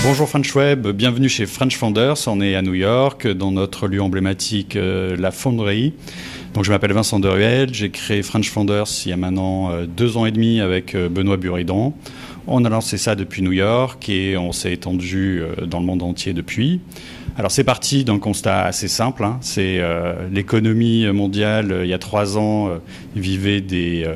Bonjour French Web, bienvenue chez French Founders. On est à New York, dans notre lieu emblématique, la Fonderie. Donc, je m'appelle Vincent Deruel, j'ai créé French Founders il y a maintenant 2 ans et demi avec Benoît Buridan. On a lancé ça depuis New York et on s'est étendu dans le monde entier depuis. Alors c'est parti d'un constat assez simple, hein. C'est l'économie mondiale, il y a 3 ans, vivait des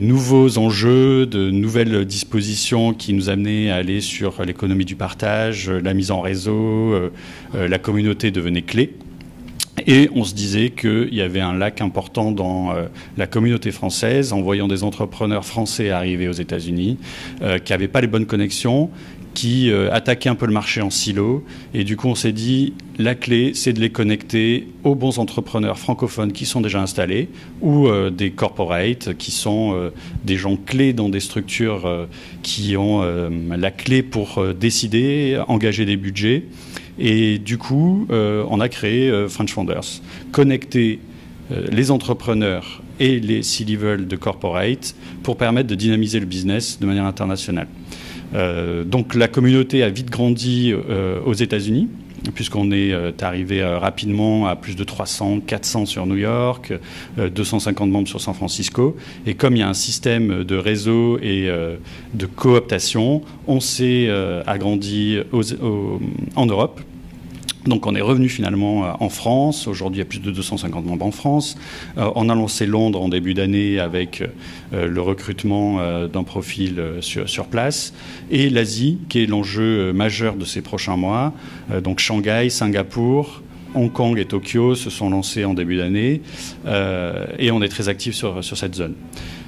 nouveaux enjeux, de nouvelles dispositions qui nous amenaient à aller sur l'économie du partage, la mise en réseau, la communauté devenait clé. Et on se disait qu'il y avait un lac important dans la communauté française, en voyant des entrepreneurs français arriver aux États-Unis, qui n'avaient pas les bonnes connexions, qui attaquaient un peu le marché en silo. Et du coup, on s'est dit, la clé, c'est de les connecter aux bons entrepreneurs francophones qui sont déjà installés, ou des corporates, qui sont des gens clés dans des structures qui ont la clé pour décider, engager des budgets. Et du coup, on a créé French Founders, connecter les entrepreneurs et les C-level de corporate pour permettre de dynamiser le business de manière internationale. Donc la communauté a vite grandi aux États-Unis, puisqu'on est arrivé rapidement à plus de 300, 400 sur New York, 250 membres sur San Francisco. Et comme il y a un système de réseau et de cooptation, on s'est agrandi en Europe. Donc on est revenu finalement en France. Aujourd'hui, il y a plus de 250 membres en France. On a lancé Londres en début d'année avec le recrutement d'un profil sur place. Et l'Asie, qui est l'enjeu majeur de ces prochains mois. Donc Shanghai, Singapour, Hong Kong et Tokyo se sont lancés en début d'année. Et on est très actifs sur cette zone.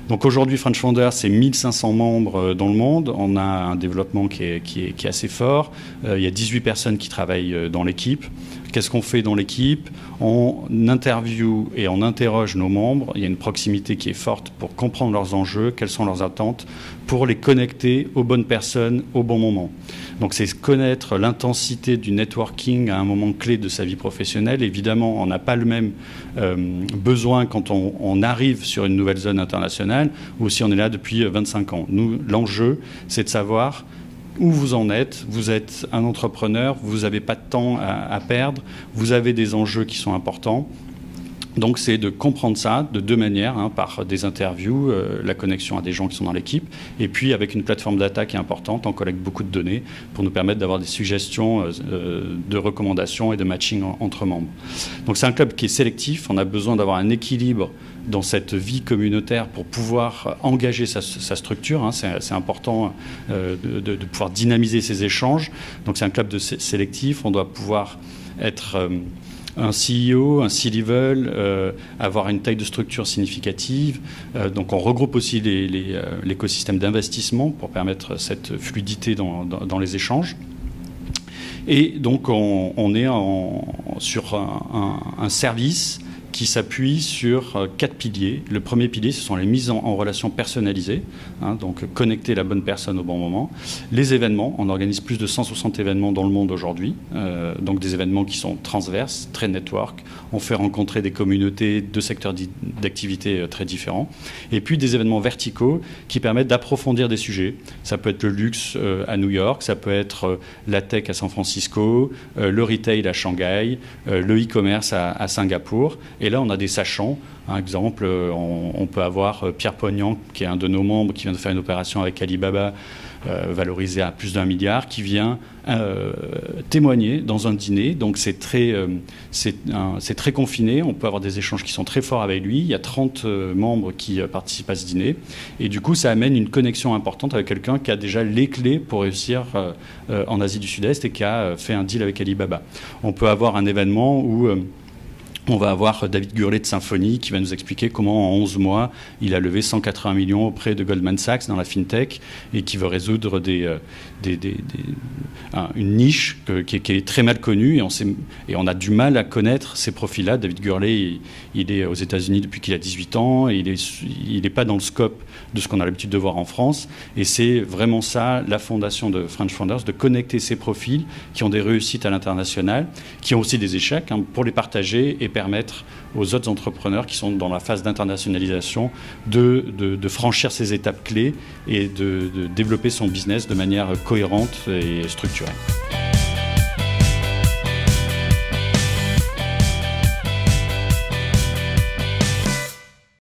Donc aujourd'hui, French Founders, c'est 1500 membres dans le monde. On a un développement qui est assez fort. Il y a 18 personnes qui travaillent dans l'équipe. Qu'est-ce qu'on fait dans l'équipe? On interviewe et on interroge nos membres. Il y a une proximité qui est forte pour comprendre leurs enjeux, quelles sont leurs attentes, pour les connecter aux bonnes personnes au bon moment. Donc c'est connaître l'intensité du networking à un moment clé de sa vie professionnelle. Évidemment, on n'a pas le même besoin quand on arrive sur une nouvelle zone internationale ou si on est là depuis 25 ans. Nous, l'enjeu, c'est de savoir où vous en êtes. Vous êtes un entrepreneur, vous n'avez pas de temps à perdre, vous avez des enjeux qui sont importants. Donc c'est de comprendre ça de 2 manières, hein, par des interviews, la connexion à des gens qui sont dans l'équipe, et puis avec une plateforme data qui est importante, on collecte beaucoup de données pour nous permettre d'avoir des suggestions de recommandations et de matching entre membres. Donc c'est un club qui est sélectif, on a besoin d'avoir un équilibre dans cette vie communautaire pour pouvoir engager sa structure, hein. C'est important de pouvoir dynamiser ces échanges. Donc c'est un club sélectif, on doit pouvoir être un CEO, un C-level, avoir une taille de structure significative. Donc on regroupe aussi l'écosystème d'investissement pour permettre cette fluidité dans les échanges. Et donc on est sur un service qui s'appuie sur 4 piliers. Le premier pilier, ce sont les mises en relation personnalisées, hein, donc connecter la bonne personne au bon moment. Les événements, on organise plus de 160 événements dans le monde aujourd'hui, donc des événements qui sont transverses, très network. On fait rencontrer des communautés de secteurs d'activité très différents. Et puis des événements verticaux qui permettent d'approfondir des sujets. Ça peut être le luxe à New York, ça peut être la tech à San Francisco, le retail à Shanghai, le e-commerce à Singapour. Et là, on a des sachants. Par exemple, on peut avoir Pierre Pognant, qui est un de nos membres, qui vient de faire une opération avec Alibaba, valorisée à plus d'1 milliard, qui vient témoigner dans un dîner. Donc c'est très confiné. On peut avoir des échanges qui sont très forts avec lui. Il y a 30 membres qui participent à ce dîner. Et du coup, ça amène une connexion importante avec quelqu'un qui a déjà les clés pour réussir en Asie du Sud-Est et qui a fait un deal avec Alibaba. On peut avoir un événement où on va avoir David Gurley de Symfony qui va nous expliquer comment en 11 mois, il a levé 180 millions auprès de Goldman Sachs dans la FinTech et qui veut résoudre une niche qui est très mal connue et on a du mal à connaître ces profils-là. David Gurley, il est aux États-Unis depuis qu'il a 18 ans et il n'est pas dans le scope de ce qu'on a l'habitude de voir en France. Et c'est vraiment ça, la fondation de French Founders, de connecter ces profils qui ont des réussites à l'international, qui ont aussi des échecs, hein, pour les partager et permettre aux autres entrepreneurs qui sont dans la phase d'internationalisation de franchir ces étapes clés et de développer son business de manière cohérente et structurée.